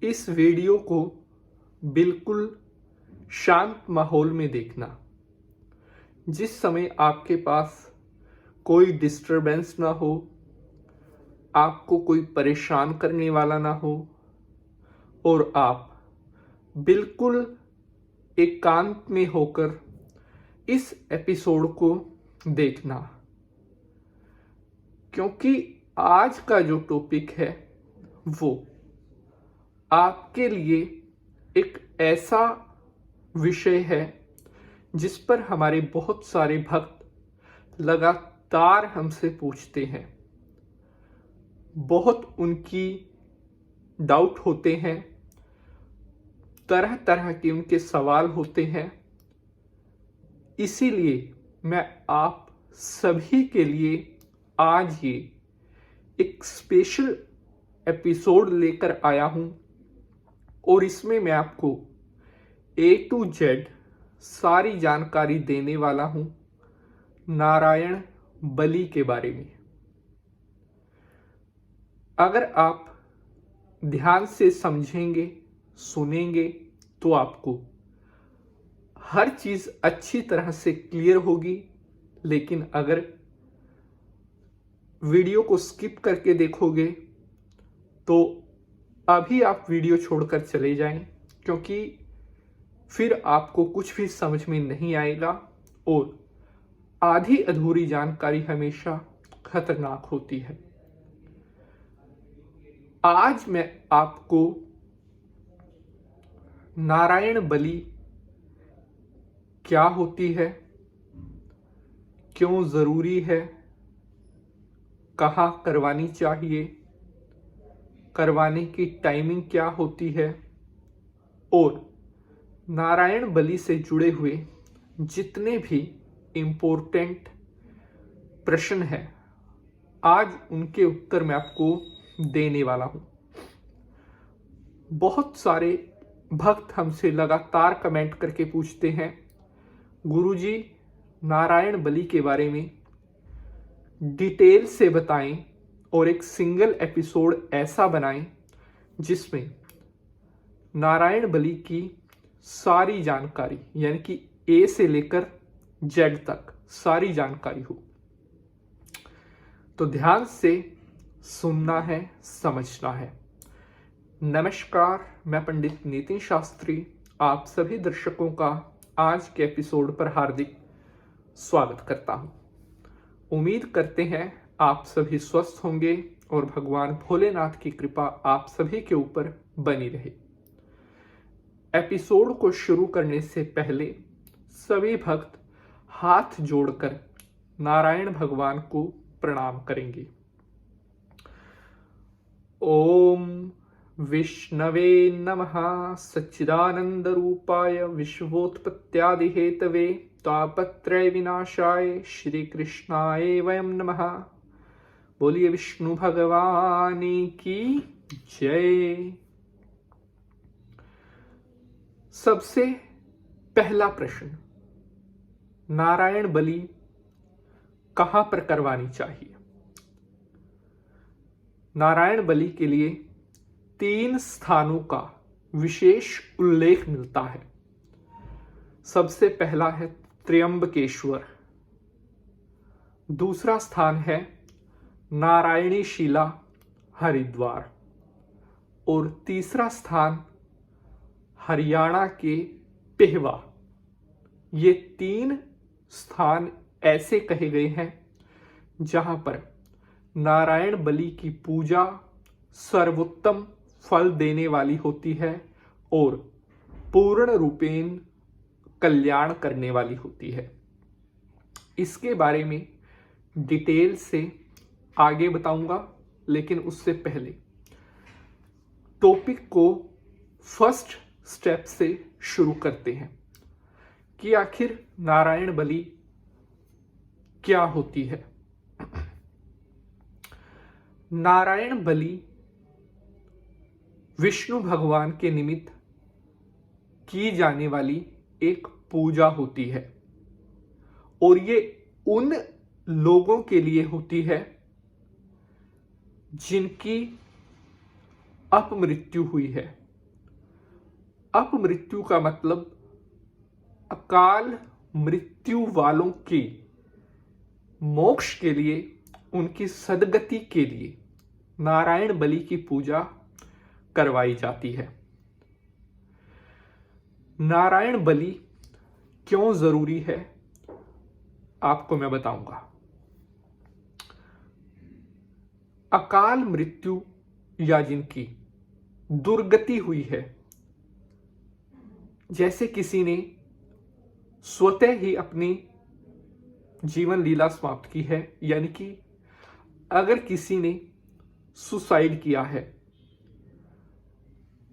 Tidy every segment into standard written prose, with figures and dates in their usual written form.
इस वीडियो को बिल्कुल शांत माहौल में देखना। जिस समय आपके पास कोई डिस्टरबेंस ना हो, आपको कोई परेशान करने वाला ना हो और आप बिल्कुल एकांत में होकर इस एपिसोड को देखना, क्योंकि आज का जो टॉपिक है वो आपके लिए एक ऐसा विषय है जिस पर हमारे बहुत सारे भक्त लगातार हमसे पूछते हैं। बहुत उनकी डाउट होते हैं, तरह तरह के उनके सवाल होते हैं। इसीलिए मैं आप सभी के लिए आज ये एक स्पेशल एपिसोड लेकर आया हूं और इसमें मैं आपको A to Z सारी जानकारी देने वाला हूं नारायण बलि के बारे में। अगर आप ध्यान से समझेंगे, सुनेंगे तो आपको हर चीज अच्छी तरह से क्लियर होगी। लेकिन अगर वीडियो को स्किप करके देखोगे तो अभी आप वीडियो छोड़कर चले जाएं, क्योंकि फिर आपको कुछ भी समझ में नहीं आएगा और आधी अधूरी जानकारी हमेशा खतरनाक होती है। आज मैं आपको नारायण बलि क्या होती है, क्यों जरूरी है, कहाँ करवानी चाहिए, करवाने की टाइमिंग क्या होती है और नारायण बलि से जुड़े हुए जितने भी इम्पोर्टेंट प्रश्न हैं, आज उनके उत्तर मैं आपको देने वाला हूं। बहुत सारे भक्त हमसे लगातार कमेंट करके पूछते हैं, गुरुजी नारायण बलि के बारे में डिटेल से बताएं और एक सिंगल एपिसोड ऐसा बनाएं जिसमें नारायण बलि की सारी जानकारी, यानी कि A से लेकर Z तक सारी जानकारी हो। तो ध्यान से सुनना है, समझना है। नमस्कार, मैं पंडित नितिन शास्त्री आप सभी दर्शकों का आज के एपिसोड पर हार्दिक स्वागत करता हूं। उम्मीद करते हैं आप सभी स्वस्थ होंगे और भगवान भोलेनाथ की कृपा आप सभी के ऊपर बनी रहे। एपिसोड को शुरू करने से पहले सभी भक्त हाथ जोड़कर नारायण भगवान को प्रणाम करेंगे। ओम विष्णवे नमः सच्चिदानंद रूपाय विश्वोत्पत्त्यादि हेतवे तापत्रय विनाशाय श्री कृष्णाय वयम नमः। बोलिए विष्णु भगवान की जय। सबसे पहला प्रश्न, नारायण बलि कहां पर करवानी चाहिए? नारायण बलि के लिए 3 स्थानों का विशेष उल्लेख मिलता है। सबसे पहला है त्र्यंबकेश्वर, दूसरा स्थान है नारायणी शिला हरिद्वार और तीसरा स्थान हरियाणा के पेहवा। ये 3 स्थान ऐसे कहे गए हैं जहां पर नारायण बलि की पूजा सर्वोत्तम फल देने वाली होती है और पूर्ण रूपेण कल्याण करने वाली होती है। इसके बारे में डिटेल से आगे बताऊंगा, लेकिन उससे पहले टॉपिक को फर्स्ट स्टेप से शुरू करते हैं कि आखिर नारायण बलि क्या होती है। नारायण बलि विष्णु भगवान के निमित्त की जाने वाली एक पूजा होती है और ये उन लोगों के लिए होती है जिनकी अपमृत्यु हुई है, अपमृत्यु का मतलब अकाल मृत्यु वालों के मोक्ष के लिए, उनकी सद्गति के लिए नारायण बलि की पूजा करवाई जाती है। नारायण बलि क्यों जरूरी है आपको मैं बताऊंगा। अकाल मृत्यु या जिनकी दुर्गति हुई है, जैसे किसी ने स्वतः ही अपनी जीवन लीला समाप्त की है, यानी कि अगर किसी ने सुसाइड किया है,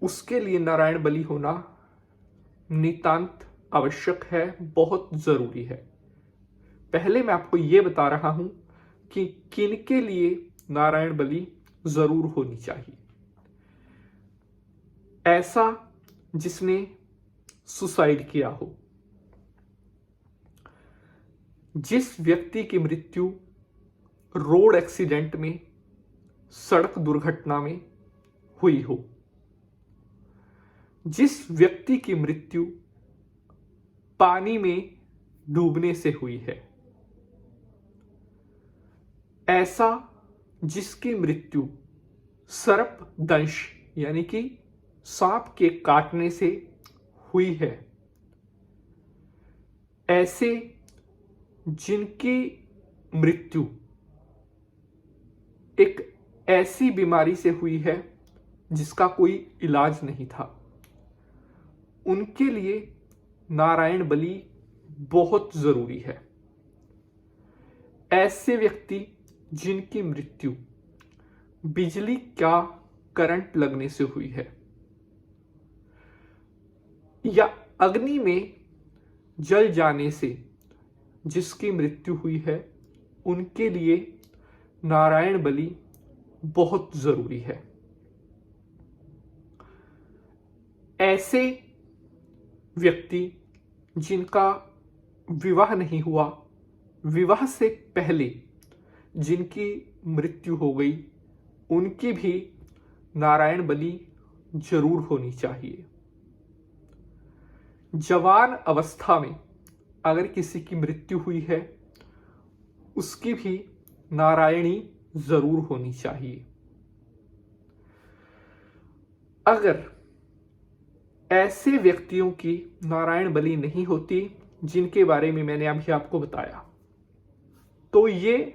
उसके लिए नारायण बलि होना नितांत आवश्यक है, बहुत जरूरी है। पहले मैं आपको यह बता रहा हूं कि किनके लिए नारायण बलि जरूर होनी चाहिए। ऐसा जिसने सुसाइड किया हो, जिस व्यक्ति की मृत्यु रोड एक्सीडेंट में, सड़क दुर्घटना में हुई हो, जिस व्यक्ति की मृत्यु पानी में डूबने से हुई है, ऐसा जिसकी मृत्यु सर्प दंश यानी कि सांप के काटने से हुई है, ऐसे जिनकी मृत्यु एक ऐसी बीमारी से हुई है जिसका कोई इलाज नहीं था, उनके लिए नारायण बलि बहुत जरूरी है। ऐसे व्यक्ति जिनकी मृत्यु बिजली का करंट लगने से हुई है या अग्नि में जल जाने से जिसकी मृत्यु हुई है, उनके लिए नारायण बलि बहुत जरूरी है। ऐसे व्यक्ति जिनका विवाह नहीं हुआ, विवाह से पहले जिनकी मृत्यु हो गई, उनकी भी नारायण बलि जरूर होनी चाहिए। जवान अवस्था में अगर किसी की मृत्यु हुई है, उसकी भी नारायणी जरूर होनी चाहिए। अगर ऐसे व्यक्तियों की नारायण बलि नहीं होती जिनके बारे में मैंने अभी आपको बताया, तो ये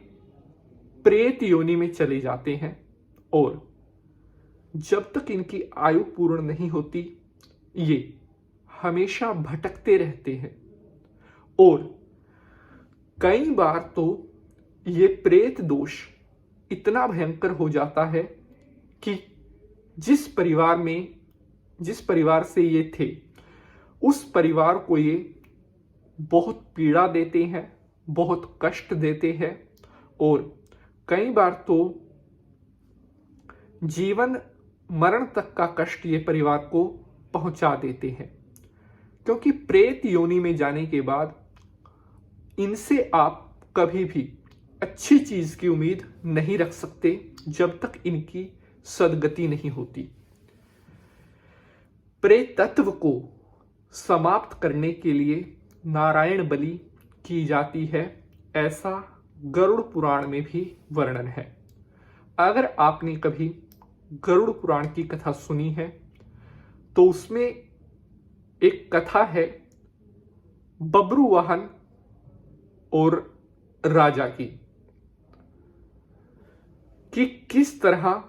प्रेत योनि में चले जाते हैं और जब तक इनकी आयु पूर्ण नहीं होती, ये हमेशा भटकते रहते हैं। और कई बार तो ये प्रेत दोष इतना भयंकर हो जाता है कि जिस परिवार से ये थे, उस परिवार को ये बहुत पीड़ा देते हैं, बहुत कष्ट देते हैं और कई बार तो जीवन मरण तक का कष्ट ये परिवार को पहुंचा देते हैं। क्योंकि प्रेत योनि में जाने के बाद इनसे आप कभी भी अच्छी चीज की उम्मीद नहीं रख सकते जब तक इनकी सद्गति नहीं होती। प्रेतत्व को समाप्त करने के लिए नारायण बलि की जाती है, ऐसा गरुड़ पुराण में भी वर्णन है। अगर आपने कभी गरुड़ पुराण की कथा सुनी है तो उसमें एक कथा है बब्रू वाहन और राजा की, कि किस तरह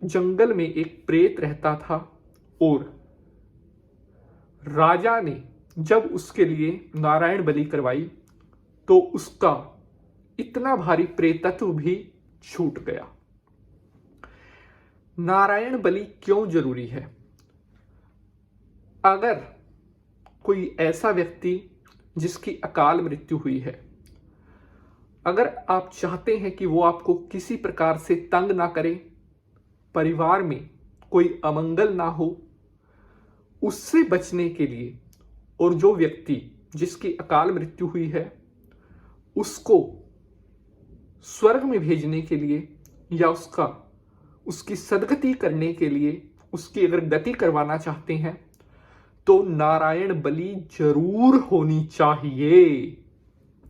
जंगल में एक प्रेत रहता था और राजा ने जब उसके लिए नारायण बलि करवाई तो उसका इतना भारी प्रेतत्व भी छूट गया। नारायण बलि क्यों जरूरी है? अगर कोई ऐसा व्यक्ति जिसकी अकाल मृत्यु हुई है, अगर आप चाहते हैं कि वो आपको किसी प्रकार से तंग ना करे, परिवार में कोई अमंगल ना हो, उससे बचने के लिए और जो व्यक्ति जिसकी अकाल मृत्यु हुई है उसको स्वर्ग में भेजने के लिए या उसकी सद्गति करने के लिए उसकी अगर गति करवाना चाहते हैं तो नारायण बलि जरूर होनी चाहिए।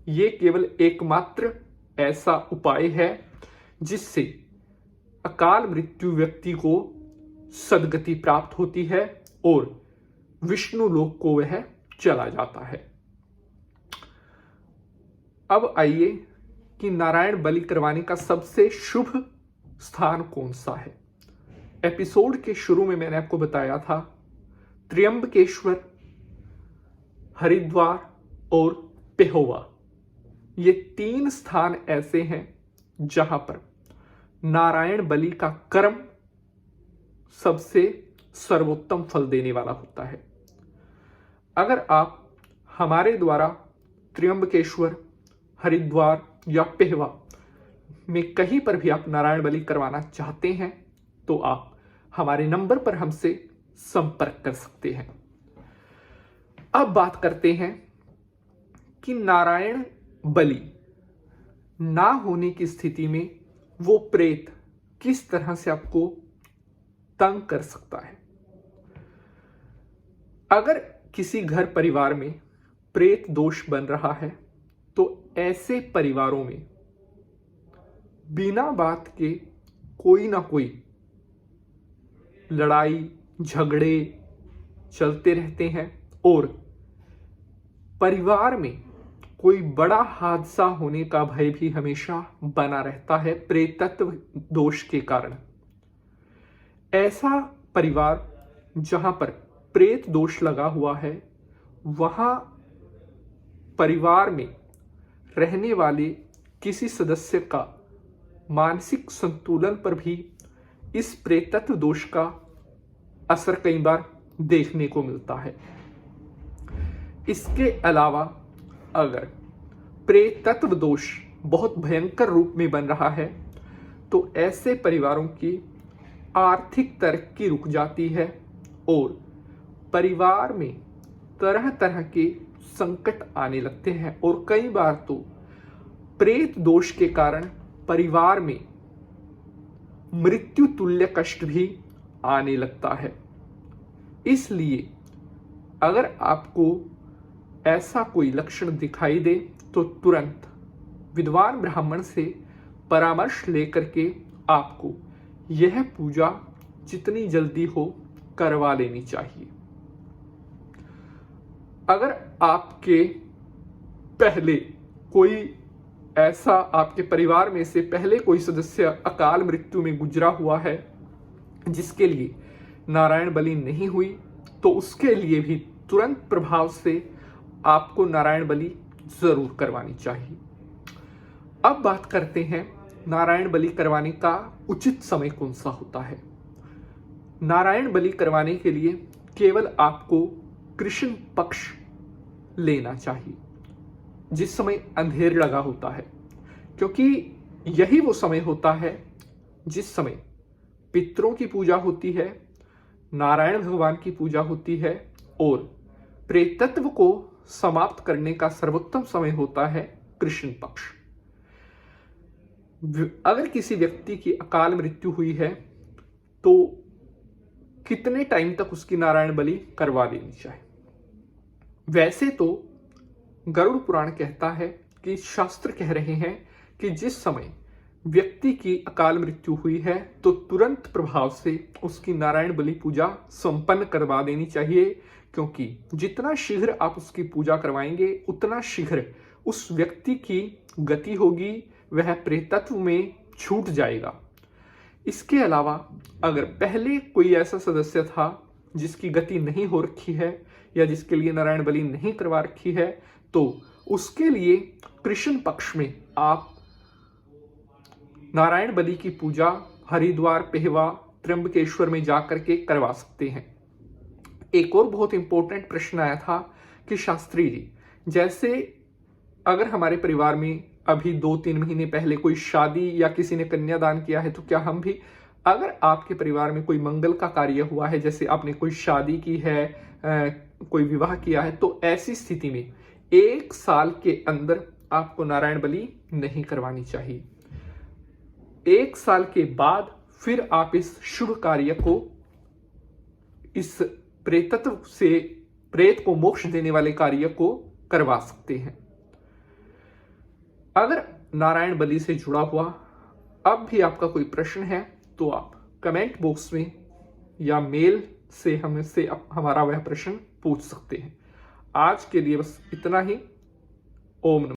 ये केवल एकमात्र ऐसा उपाय है जिससे अकाल मृत्यु व्यक्ति को सद्गति प्राप्त होती है और विष्णु लोक को वह चला जाता है। अब आइए कि नारायण बलि करवाने का सबसे शुभ स्थान कौन सा है। एपिसोड के शुरू में मैंने आपको बताया था त्र्यंबकेश्वर, हरिद्वार और पेहोवा, ये 3 स्थान ऐसे हैं जहां पर नारायण बलि का कर्म सबसे सर्वोत्तम फल देने वाला होता है। अगर आप हमारे द्वारा त्र्यंबकेश्वर, हरिद्वार या पेहवा में कहीं पर भी आप नारायण बलि करवाना चाहते हैं तो आप हमारे नंबर पर हमसे संपर्क कर सकते हैं। अब बात करते हैं कि नारायण बलि ना होने की स्थिति में वो प्रेत किस तरह से आपको तंग कर सकता है। अगर किसी घर परिवार में प्रेत दोष बन रहा है तो ऐसे परिवारों में बिना बात के कोई ना कोई लड़ाई झगड़े चलते रहते हैं और परिवार में कोई बड़ा हादसा होने का भय भी हमेशा बना रहता है प्रेतत्व दोष के कारण। ऐसा परिवार जहां पर प्रेत दोष लगा हुआ है वहां परिवार में रहने वाले किसी सदस्य का मानसिक संतुलन पर भी इस प्रेतत्व दोष का असर कई बार देखने को मिलता है। इसके अलावा अगर प्रेतत्व दोष बहुत भयंकर रूप में बन रहा है तो ऐसे परिवारों की आर्थिक तरक्की रुक जाती है और परिवार में तरह तरह के संकट आने लगते हैं और कई बार तो प्रेत दोष के कारण परिवार में मृत्यु तुल्य कष्ट भी आने लगता है। इसलिए अगर आपको ऐसा कोई लक्षण दिखाई दे तो तुरंत विद्वान ब्राह्मण से परामर्श लेकर के आपको यह पूजा जितनी जल्दी हो करवा लेनी चाहिए। अगर आपके पहले कोई ऐसा आपके परिवार में से पहले कोई सदस्य अकाल मृत्यु में गुजरा हुआ है जिसके लिए नारायण बलि नहीं हुई तो उसके लिए भी तुरंत प्रभाव से आपको नारायण बलि जरूर करवानी चाहिए। अब बात करते हैं नारायण बलि करवाने का उचित समय कौन सा होता है। नारायण बलि करवाने के लिए केवल आपको कृष्ण पक्ष लेना चाहिए जिस समय अंधेर लगा होता है, क्योंकि यही वो समय होता है जिस समय पितरों की पूजा होती है, नारायण भगवान की पूजा होती है और प्रेतत्व को समाप्त करने का सर्वोत्तम समय होता है कृष्ण पक्ष। अगर किसी व्यक्ति की अकाल मृत्यु हुई है तो कितने टाइम तक उसकी नारायण बलि करवा लेनी चाहिए। वैसे तो गरुड़ पुराण कहता है कि शास्त्र कह रहे हैं कि जिस समय व्यक्ति की अकाल मृत्यु हुई है तो तुरंत प्रभाव से उसकी नारायण बलि पूजा संपन्न करवा देनी चाहिए, क्योंकि जितना शीघ्र आप उसकी पूजा करवाएंगे उतना शीघ्र उस व्यक्ति की गति होगी, वह प्रेतत्व में छूट जाएगा। इसके अलावा अगर पहले कोई ऐसा सदस्य था जिसकी गति नहीं हो रखी है या जिसके लिए नारायण बलि नहीं करवा रखी है तो उसके लिए कृष्ण पक्ष में आप नारायण बलि की पूजा हरिद्वार, पेहवा, त्र्यंबकेश्वर में जाकर के करवा सकते हैं। एक और बहुत इंपॉर्टेंट प्रश्न आया था कि शास्त्री जी, जैसे अगर हमारे परिवार में अभी 2-3 महीने पहले कोई शादी या किसी ने कन्यादान किया है तो क्या हम भी, अगर आपके परिवार में कोई मंगल का कार्य हुआ है, जैसे आपने कोई शादी की है, कोई विवाह किया है, तो ऐसी स्थिति में 1 साल के अंदर आपको नारायण बलि नहीं करवानी चाहिए। 1 साल के बाद फिर आप इस शुभ कार्य को इस प्रेतत्व से प्रेत को मोक्ष देने वाले कार्य को करवा सकते हैं। अगर नारायण बलि से जुड़ा हुआ अब भी आपका कोई प्रश्न है तो आप कमेंट बॉक्स में या मेल से हमसे हमारा वह प्रश्न पूछ सकते हैं। आज के लिए बस इतना ही। ओम नमः।